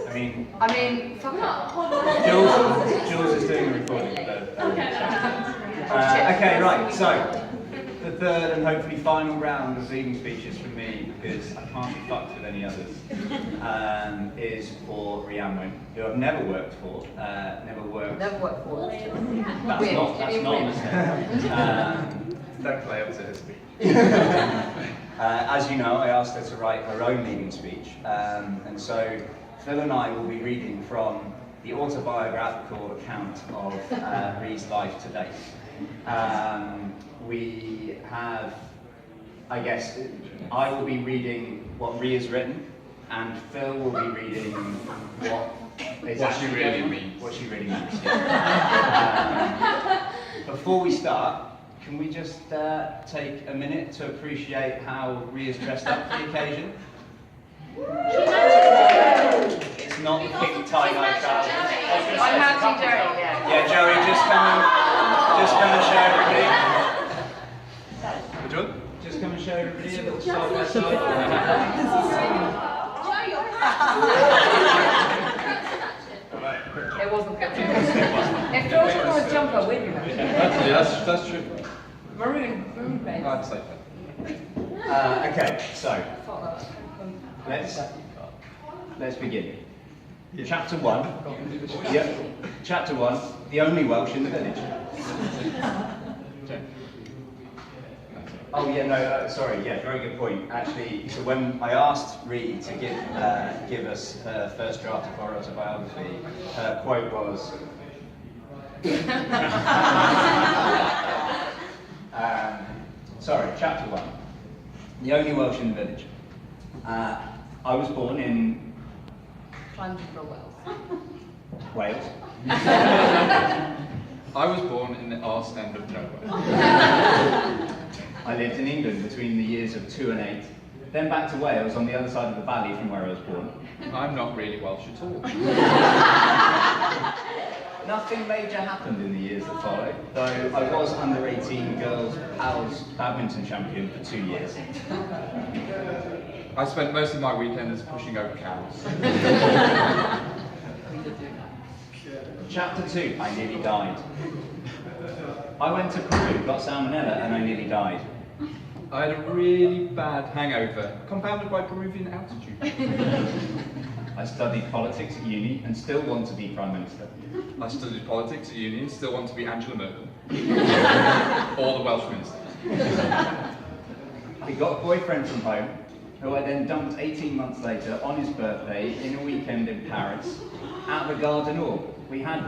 I mean, fuck up. Jules is doing the recording. Okay, right, so the third and hopefully final round of evening speeches from me, because I can't be fucked with any others, is for Rhiannon Wynn, who I've never worked for. Never worked for. That's not a mistake. Don't play up to her speech. As you know, I asked her to write her own leaving speech, and so Phil and I will be reading from the autobiographical account of Rhee's life to date. We have, I guess, I will be reading what Rhee has written, and Phil will be reading what What she really means. What she really means. Before we start, can we just take a minute to appreciate how Rhee is dressed up for the occasion? It's not the pink tie-dye trousers. I'm happy, Joey, yeah. Yeah, Joey, just come and show everybody. Which one? Just come and show everybody a little side by side. It wasn't good. If George wore a jumper, we'd be better. Actually, that's true. Maroon base. I'd say that. Okay, so let's begin. Chapter 1. Yep. Chapter 1. The only Welsh in the village. Oh yeah, no, sorry. Yeah, very good point. Actually, so when I asked Rhee to give us her first draft of her autobiography, her quote was. Sorry, chapter 1. The only Welsh in the village. I was born in Llandudno, Wales. I was born in the arse end of nowhere. I lived in England between the years of 2 and 8, then back to Wales on the other side of the valley from where I was born. I'm not really Welsh at all. Nothing major happened in the years that followed, though I was under 18 girls pals badminton champion for 2 years. I spent most of my weekends pushing over cows. Chapter 2, I nearly died. I went to Peru, got salmonella, and I nearly died. I had a really bad hangover, compounded by Peruvian altitude. I studied politics at uni and still want to be Prime Minister. I studied politics at uni and still want to be Angela Merkel. Or the Welsh Minister. I got a boyfriend from home, who I then dumped 18 months later on his birthday in a weekend in Paris at the Gare du Nord. We had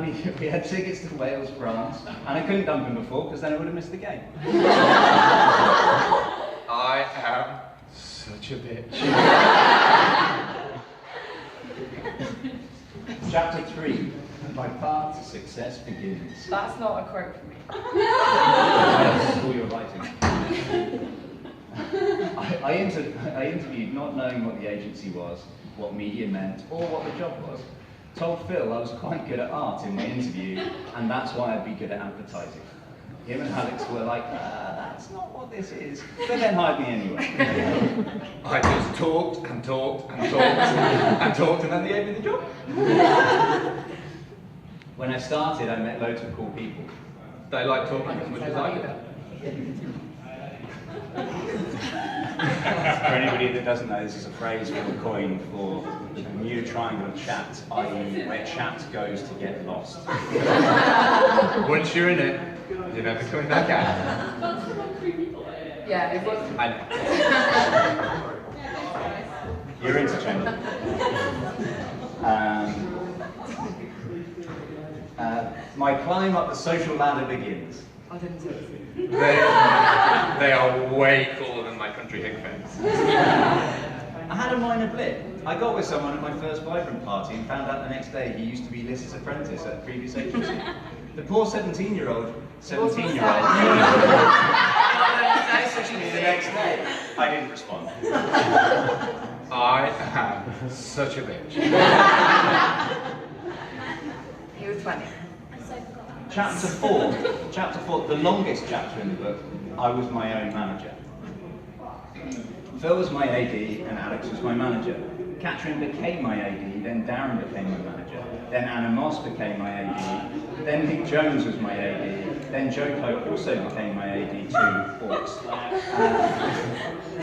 tickets to Wales, France, and I couldn't dump him before because then I would have missed the game. I am such a bitch. Chapter 3, my path to success begins. That's not a quote from me. That's all you're writing. I interviewed not knowing what the agency was, what media meant, or what the job was. Told Phil I was quite good at art in my interview, and that's why I'd be good at advertising. Him and Alex were like, that's not what this is, but then hired me anyway. I just talked and talked and talked and talked, and then they gave me the job. When I started, I met loads of cool people. They like talking as much as I do. For anybody that doesn't know, this is a phrase we coined for a new triangle of chat, i.e. where chat goes to get lost. Once you're in it, you're never coming back out. Yeah, it was. I know. You're interchangeable. My climb up the social ladder begins. I didn't say it. They are way cooler than my country hick fans. I had a minor blip. I got with someone at my first Vibrant party and found out the next day he used to be Liz's apprentice at a previous agency. The poor 17-year-old messaged me the next day. I didn't respond. I am such a bitch. He was 20. Chapter 4, the longest chapter in the book, I was my own manager. Phil was my AD and Alex was my manager. Catherine became my AD, then Darren became my manager, then Anna Moss became my AD, then Nick Jones was my AD, then Joe Pope also became my AD too, Orcs.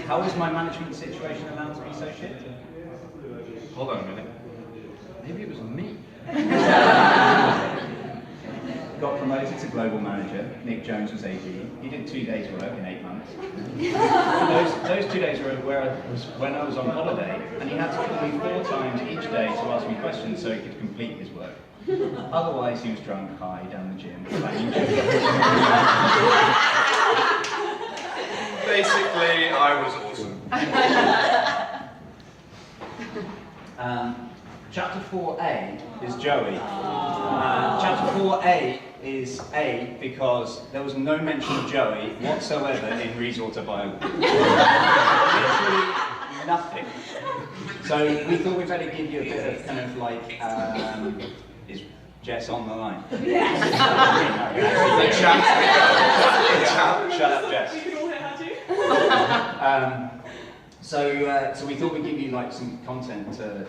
How is my management situation allowed to be so shit? Hold on a minute. Maybe it was me. Got promoted to global manager. Nick Jones was AD. He did 2 days work in 8 months. those 2 days were when I was on holiday, and he had to call me 4 times each day to ask me questions so he could complete his work. Otherwise, he was drunk, high, down the gym, playing Basically, I was awesome. Chapter 4A is Joey. Chapter 4A is A because there was no mention of Joey whatsoever in Reed's autobiography. Literally nothing. So we thought we'd better give you a bit of kind of like, is Jess on the line? Yes. Shut up, Jess. We can all hear her too. So we thought we'd give you like some content to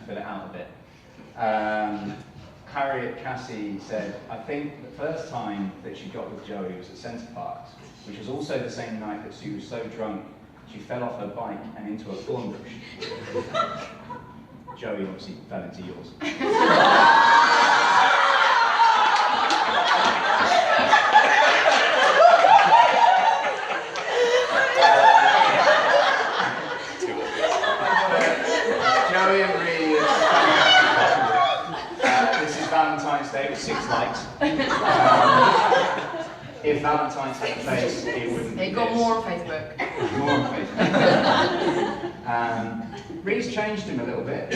fill it out a bit. Harriet Cassie said, I think the first time that she got with Joey was at Centre Parks, which was also the same night that she was so drunk she fell off her bike and into a thorn bush. Joey obviously fell into yours. Joey and Reed, this is Valentine's Day with 6 likes. If Valentine's had a face, it wouldn't be It got this. more on Facebook. More on Facebook. Reed's changed him a little bit.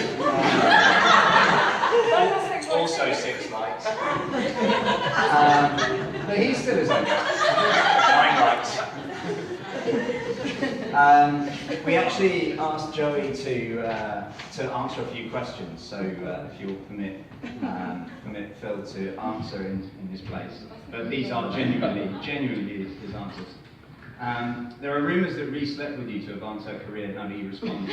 Also 6 likes. But he's still his own. 9 likes. We actually asked Joey to answer a few questions, so if you'll permit Phil to answer in his place. But these are genuinely his answers. There are rumours that Reed slept with you to advance her career. How do you respond?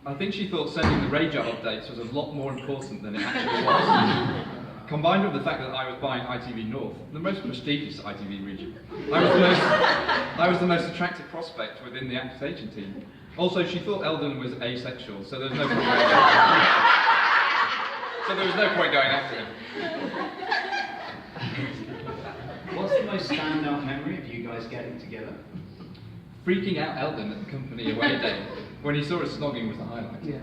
I think she thought sending the Radar updates was a lot more important than it actually was. Combined with the fact that I was buying ITV North, the most prestigious ITV region, I was the most attractive prospect within the acquisition team. Also, she thought Eldon was asexual, so there was no point going after him. What's the most standout memory of you guys getting together? Freaking out Eldon at the company away day when he saw us snogging was the highlight. Yeah.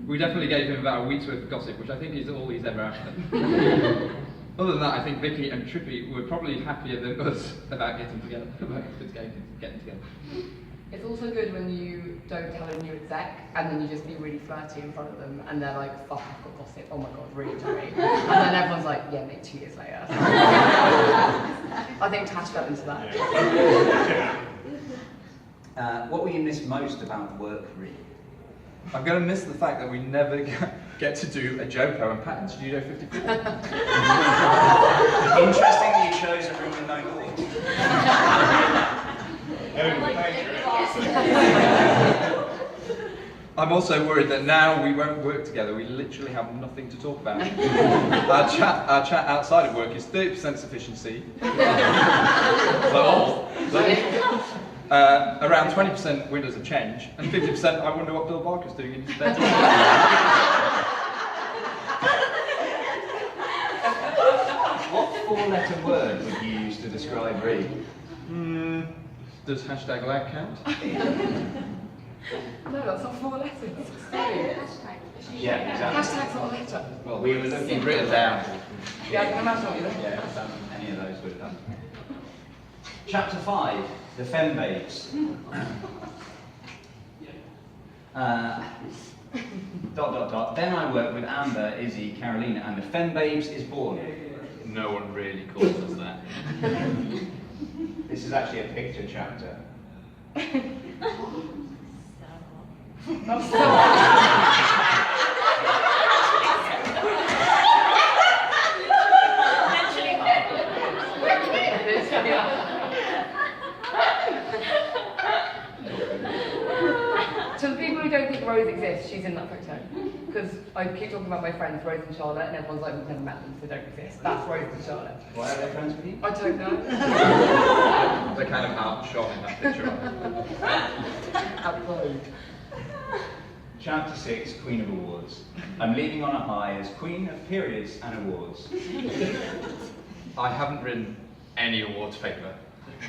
We definitely gave him about a week's worth of gossip, which I think is all he's ever after. Other than that, I think Vicky and Trippy were probably happier than us about getting together. It's also good when you don't tell a new exec and then you just be really flirty in front of them and they're like, fuck, I've got gossip, oh my god, really great. And then everyone's like, yeah mate, 2 years later. I think Tash fell into that. What will you miss most about work, Reed? I'm going to miss the fact that we never get to do a Joko and Pat in Studio 54. Interesting that you chose a room with no doors. I'm also worried that now we won't work together. We literally have nothing to talk about. Our chat outside of work is 30% sufficiency. Around 20% windows of change, and 50% I wonder what Bill Barker's doing in his spare time. What 4-letter word would you use to describe Reed? Does hashtag loud count? No, that's not 4 letters. Yeah, exactly. Hashtag's not a letter. Well, we were looking Written down. Yeah, I can imagine what you're looking Yeah, any of those would have done. Chapter 5, the Fembabes. Then I worked with Amber, Izzy, Carolina, and the Fembabes is born. No one really calls us that. This is actually a picture chapter. To the people who don't think Rose exists, photo. Because I keep talking about my friends, Rose and Charlotte, and everyone's like, we've never met them, so they don't exist. That's Rose and Charlotte. Why are they friends with you? I don't know. They're kind of outshone in that picture. Upload. Chapter 6, Queen of Awards. I'm leaving on a high as Queen of Periods and Awards. I haven't written any awards paper.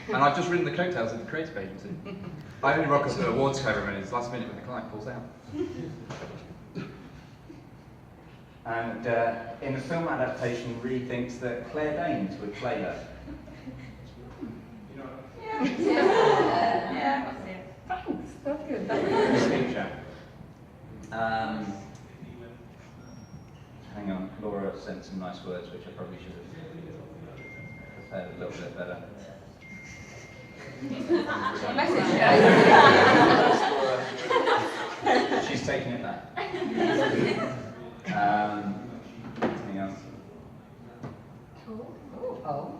And I've just written the coattails of the creative agency. I only rock up at awards ceremonies last minute when the client pulls out. And in the film adaptation, Ree thinks that Claire Danes would play her. Yeah. Thanks, that's good. Picture. Hang on, Laura sent some nice words, which I probably should have prepared a little bit better. She's taking it back. Hang on. Oh.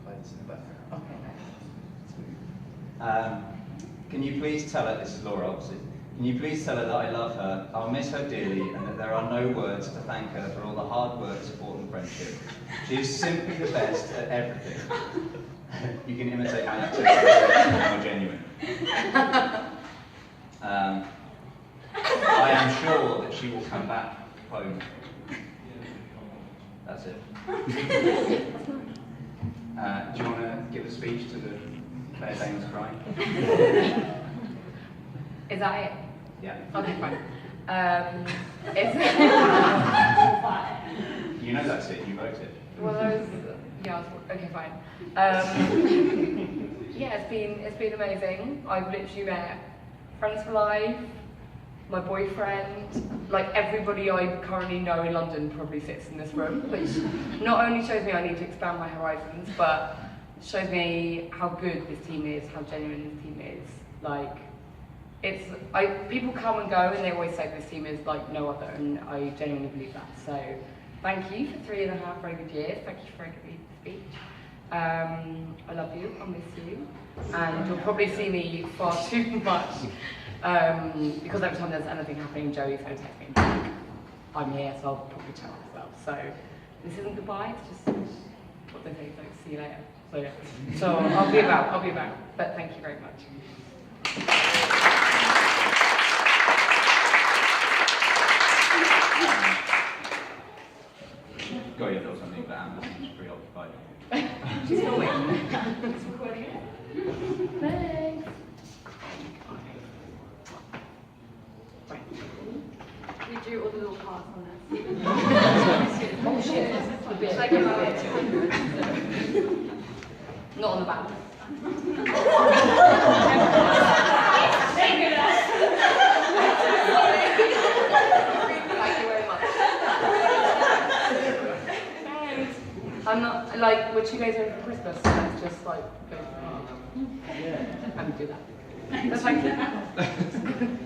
Play this in the background. Okay, Can you please tell her, this is Laura obviously, can you please tell her that I love her, I'll miss her dearly, and that there are no words to thank her for all the hard work, support and friendship. She is simply the best at everything. You can imitate my accent, it's more genuine. I am sure that she will come back home. That's it. Do you want to give a speech to the Claire Danes crying? Is that it? Yeah. Okay, fine. You know that's it, you wrote it. Well, yeah, okay, fine. Yeah, it's been amazing. I've literally met friends for life, my boyfriend, like everybody I currently know in London probably sits in this room, which not only shows me I need to expand my horizons, but shows me how good this team is, how genuine this team is. Like, people come and go and they always say this team is like no other, and I genuinely believe that. So thank you for 3.5 very good years. Thank you for a good speech. I love you, I'll miss you. And you'll probably see me far too much. Because every time there's anything happening, Joey's going to text me back. I'm here, so I'll probably chat as well. So this isn't goodbye, it's just what they say, like, see you later. So yeah. So I'll be about. But thank you very much. Go, you thought something, but Amber seems preoccupied. She's filming. It's recording it. Thanks. We drew all the little hearts on it. Oh shit, the bit. Like a bit. Not on the back. Thank you very much. Thanks. I'm not, like, we're 2 days away from Christmas, so let's just, like, go. Yeah. And do that. But thank you.